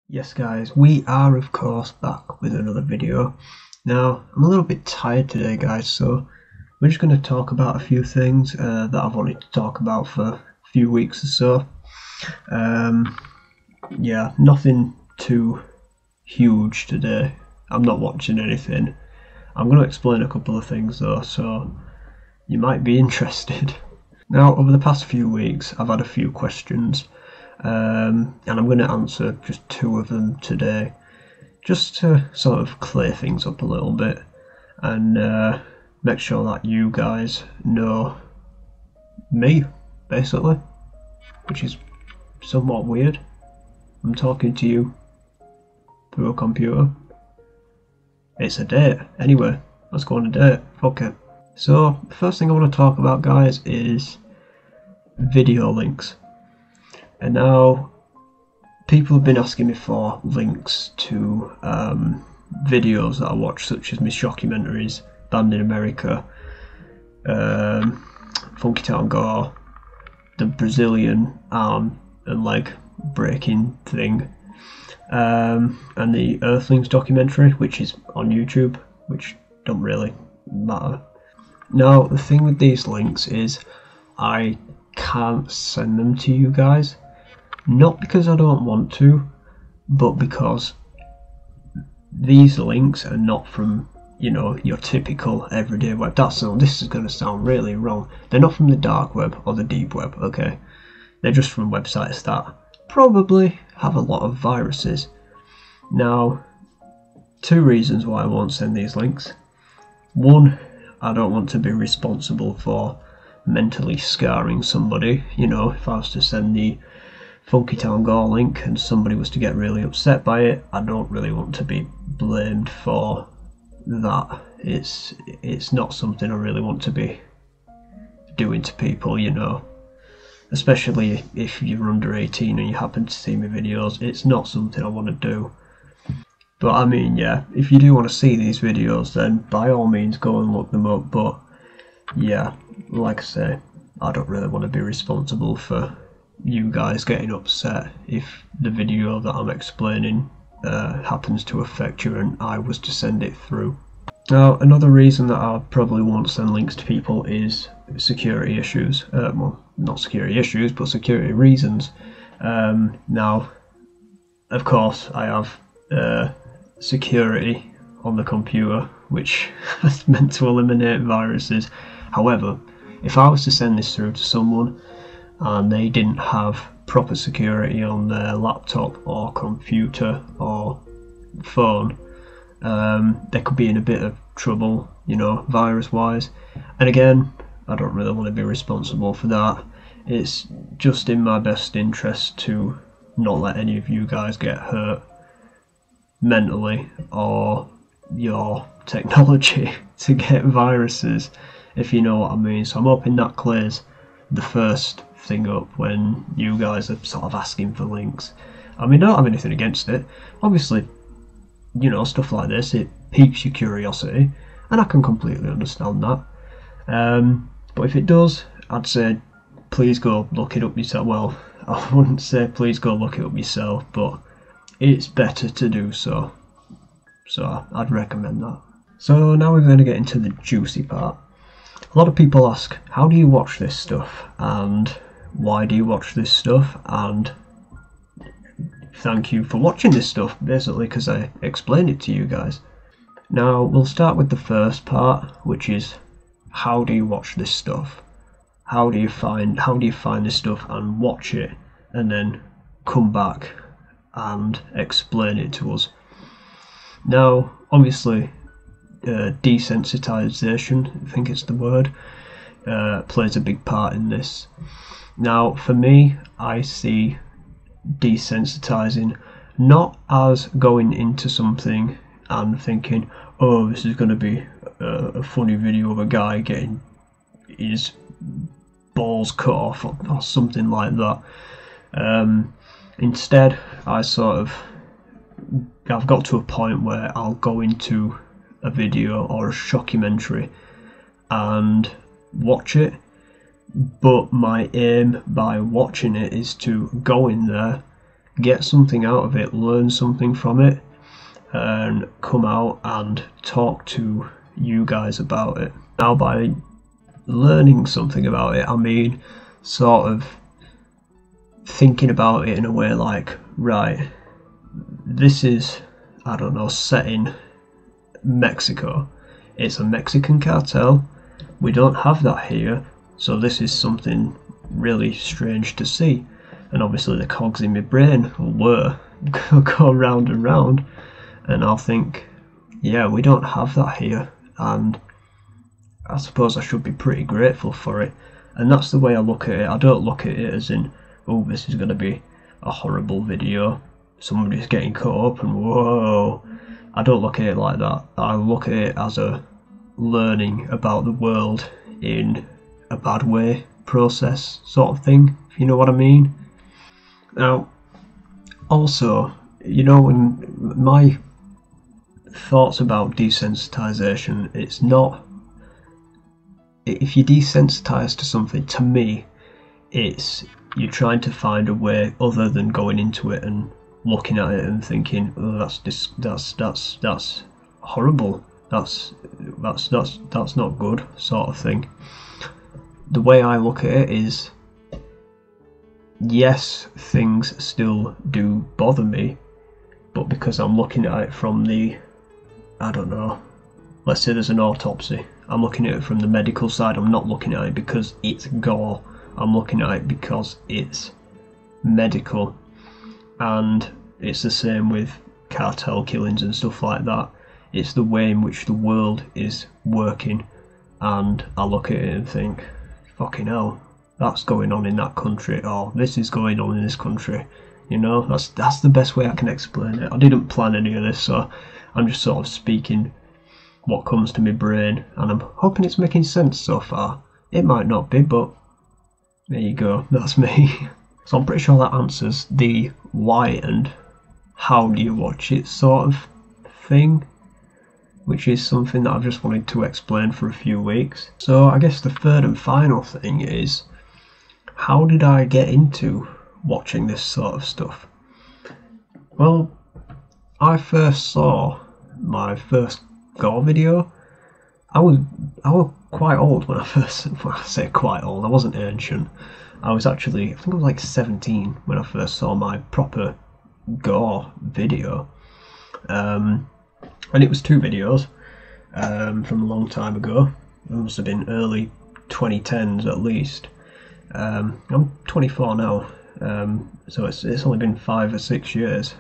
Yes guys, we are of course back with another video. Now, I'm a little bit tired today guys, so we're just going to talk about a few things that I've wanted to talk about for a few weeks or so. Yeah, nothing too huge today. I'm not watching anything. I'm going to explain a couple of things though, so you might be interested. Now, over the past few weeks, I've had a few questions. And I'm going to answer just two of them today, just to sort of clear things up a little bit and make sure that you guys know me, basically, which is somewhat weird. I'm talking to you through a computer. It's a date. Anyway, let's go on a date. Fuck it. So, the first thing I want to talk about, guys, is video links. And now, people have been asking me for links to videos that I watch, such as my shockumentaries, Banned in America, Funky Town Gore, the Brazilian arm and leg breaking thing, and the Earthlings documentary, which is on YouTube, which don't really matter. Now, the thing with these links is I can't send them to you guys. Not because I don't want to, but because these links are not from, you know, your typical everyday web. This is going to sound really wrong. They're not from the dark web or the deep web, okay? They're just from websites that probably have a lot of viruses. Now, two reasons why I won't send these links. One, I don't want to be responsible for mentally scarring somebody. You know, if I was to send the Funky Town Gore link and somebody was to get really upset by it, I don't really want to be blamed for that. It's not something I really want to be doing to people, you know. Especially if you're under 18 and you happen to see my videos, it's not something I want to do. But I mean, yeah, if you do want to see these videos, then by all means go and look them up. But yeah, like I say, I don't really want to be responsible for you guys getting upset if the video that I'm explaining happens to affect you and I was to send it through. Now, another reason that I probably won't send links to people is security issues. Well, not security issues, but security reasons. Now, of course, I have security on the computer, which is meant to eliminate viruses. However, if I was to send this through to someone and they didn't have proper security on their laptop or computer or phone, they could be in a bit of trouble, you know, virus wise. And again, I don't really want to be responsible for that. It's just in my best interest to not let any of you guys get hurt mentally or your technology to get viruses, if you know what I mean. So I'm hoping that clears the first thing up when you guys are sort of asking for links. I mean, I don't have anything against it. Obviously, you know, stuff like this, it piques your curiosity, and I can completely understand that. But if it does, I'd say please go look it up yourself. Well, I wouldn't say please go look it up yourself, but it's better to do so. So I'd recommend that. So now we're going to get into the juicy part. A lot of people ask, how do you watch this stuff, and why do you watch this stuff, and thank you for watching this stuff, basically, because I explained it to you guys. Now, we'll start with the first part, which is, how do you watch this stuff? How do you find this stuff and watch it, and then come back and explain it to us? Now, obviously, desensitization, I think it's the word, plays a big part in this. Now, for me, I see desensitizing not as going into something and thinking, oh, this is going to be a funny video of a guy getting his balls cut off or something like that. Instead, I've got to a point where I'll go into a video or a shockumentary and watch it, but my aim by watching it is to go in there, get something out of it, learn something from it, and come out and talk to you guys about it. Now, by learning something about it, I mean sort of thinking about it in a way like, right, this is, I don't know, set in Mexico. It's a Mexican cartel. We don't have that here, so this is something really strange to see. And obviously the cogs in my brain will go round and round, and I'll think, yeah, we don't have that here, and I suppose I should be pretty grateful for it. And that's the way I look at it. I don't look at it as in, oh, this is going to be a horrible video, somebody's getting caught up and whoa. I don't look at it like that. I look at it as a learning about the world in a bad way process sort of thing, if you know what I mean. Now, also, you know, when my thoughts about desensitization, it's not, if you're desensitized to something, to me, it's you're trying to find a way other than going into it and looking at it and thinking, oh, that's horrible, that's not good, sort of thing. The way I look at it is, yes, things still do bother me, but because I'm looking at it from the, I don't know, let's say there's an autopsy, I'm looking at it from the medical side. I'm not looking at it because it's gore, I'm looking at it because it's medical. And it's the same with cartel killings and stuff like that. It's the way in which the world is working, and I look at it and think, fucking hell, that's going on in that country, or this is going on in this country. You know, that's the best way I can explain it. I didn't plan any of this, so I'm just sort of speaking what comes to my brain, and I'm hoping it's making sense so far. It might not be, but there you go, that's me. So I'm pretty sure that answers the why and how do you watch it sort of thing, which is something that I've just wanted to explain for a few weeks. So I guess the third and final thing is, how did I get into watching this sort of stuff? Well, I first saw my first Gore video. I was quite old when I first, when I say quite old, I wasn't ancient. I was actually, I think I was like 17 when I first saw my proper Gore video. And it was 2 videos from a long time ago. It must have been early 2010s at least. I'm 24 now, so it's only been 5 or 6 years,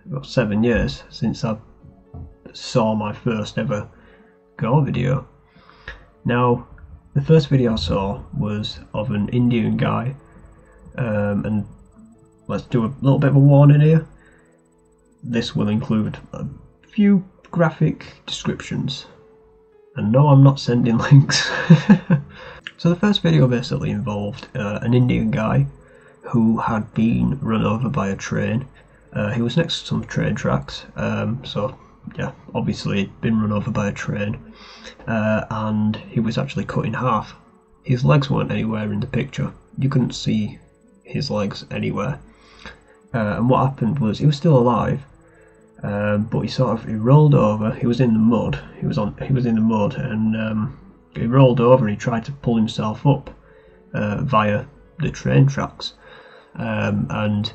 about 7 years since I saw my first ever Gore video. Now, the first video I saw was of an Indian guy, and let's do a little bit of a warning here. This will include a few graphic descriptions, and no, I'm not sending links. So the first video basically involved an Indian guy who had been run over by a train. He was next to some train tracks, so yeah, obviously he'd been run over by a train, and he was actually cut in half. His legs weren't anywhere in the picture, you couldn't see his legs anywhere, and what happened was he was still alive, but he rolled over. He was in the mud, he was in the mud, and he rolled over and he tried to pull himself up via the train tracks, and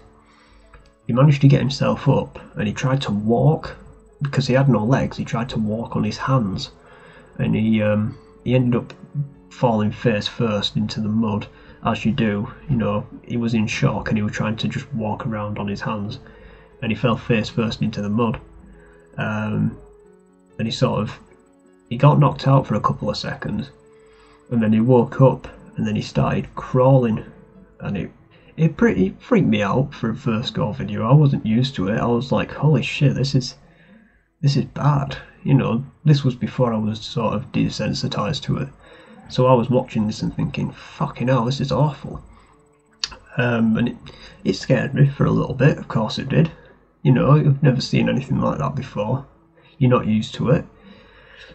he managed to get himself up, and he tried to walk. Because he had no legs, he tried to walk on his hands, and he ended up falling face first into the mud, as you do. You know, he was in shock and he was trying to just walk around on his hands, and he fell face first into the mud, and he got knocked out for a couple of seconds, and then he woke up, and then he started crawling, and it pretty freaked me out for a first Gore video. I wasn't used to it. I was like, holy shit, this is bad. You know, this was before I was sort of desensitized to it. So I was watching this and thinking, fucking hell, this is awful. And it scared me for a little bit, of course it did. You know, you've never seen anything like that before. You're not used to it.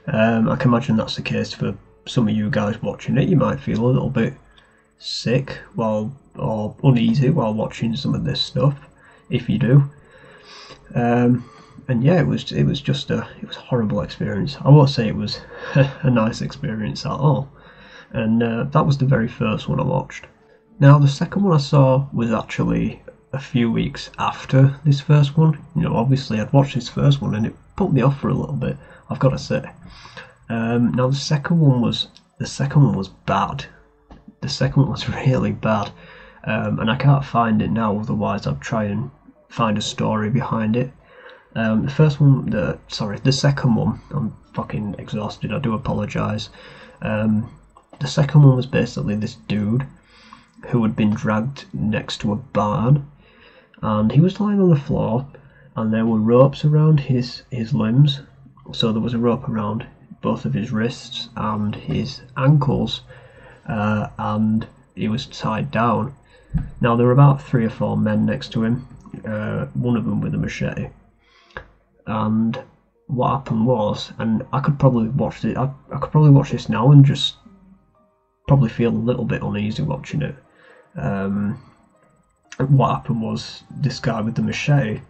I can imagine that's the case for some of you guys watching it. You might feel a little bit sick or uneasy while watching some of this stuff. if you do. And yeah, it was just a horrible experience. I won't say it was a nice experience at all. And that was the very first one I watched. Now the second one I saw was actually a few weeks after this first one. You know, obviously I'd watched this first one and it put me off for a little bit, I've got to say. Now the second one was bad. The second one was really bad, and I can't find it now. Otherwise, I'd try and find a story behind it. The second one. I'm fucking exhausted. I do apologise. The second one was basically this dude who had been dragged next to a barn, and he was lying on the floor, and there were ropes around his limbs. So there was a rope around both of his wrists and his ankles, and he was tied down. Now there were about 3 or 4 men next to him, one of them with a machete. And what happened was, and I could probably watch it. I could probably watch this now and just probably feel a little bit uneasy watching it. What happened was, this guy with the machete,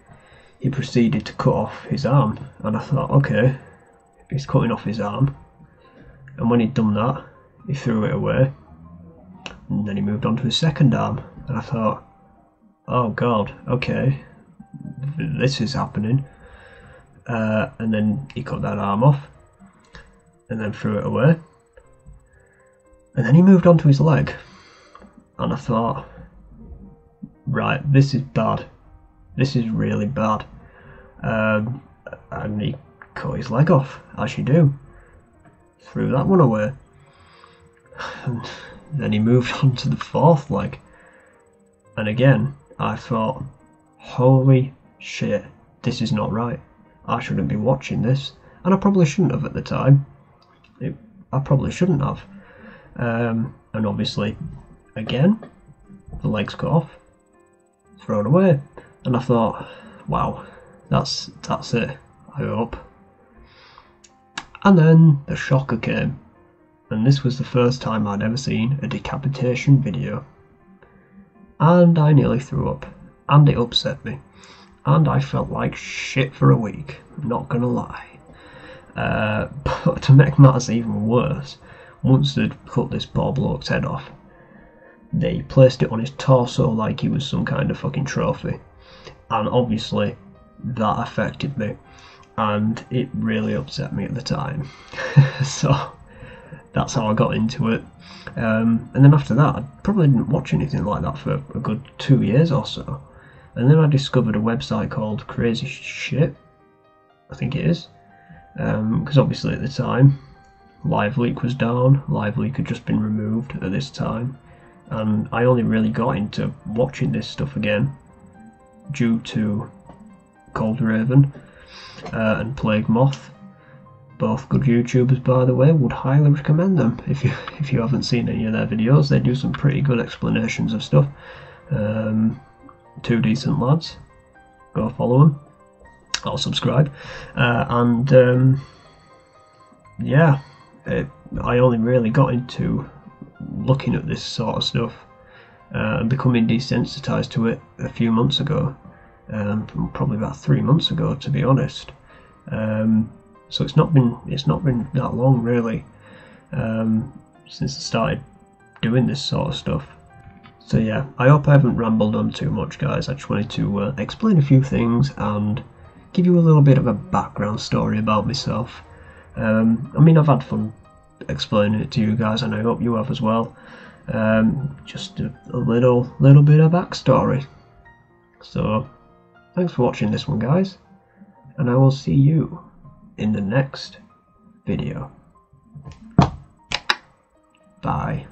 he proceeded to cut off his arm, and I thought, okay, he's cutting off his arm. And when he'd done that, he threw it away, and then he moved on to his second arm, and I thought, oh god, okay, this is happening. And then he cut that arm off, and then threw it away, and then he moved on to his leg, and I thought, right, this is bad, this is really bad. And he cut his leg off, as you do, threw that one away, and then he moved on to the fourth leg, and again I thought, holy shit, this is not right. I shouldn't be watching this, and I probably shouldn't have at the time. I probably shouldn't have. And obviously, again, the leg's cut off, thrown away, and I thought, wow, that's it, I hope. And then the shocker came, and this was the first time I'd ever seen a decapitation video. And I nearly threw up, and it upset me. And I felt like shit for a week, not gonna lie. But to make matters even worse, once they'd cut this poor bloke's head off, they placed it on his torso like he was some kind of fucking trophy. And obviously, that affected me, and it really upset me at the time. So, that's how I got into it. And then after that, I probably didn't watch anything like that for a good 2 years or so. And then I discovered a website called Crazy Shit, I think it is, because obviously at the time, LiveLeak was down. LiveLeak had just been removed at this time, and I only really got into watching this stuff again due to Cold Raven and Plague Moth. Both good YouTubers, by the way. Would highly recommend them if you haven't seen any of their videos. They do some pretty good explanations of stuff. 2 decent lads. Go follow them or subscribe. Yeah, I only really got into looking at this sort of stuff and becoming desensitized to it a few months ago. Probably about 3 months ago, to be honest. So it's not been that long really since I started doing this sort of stuff. So yeah, I hope I haven't rambled on too much, guys. I just wanted to explain a few things and give you a little bit of a background story about myself. I mean, I've had fun explaining it to you guys, and I hope you have as well. Just a little bit of backstory. So, thanks for watching this one, guys, and I will see you in the next video. Bye.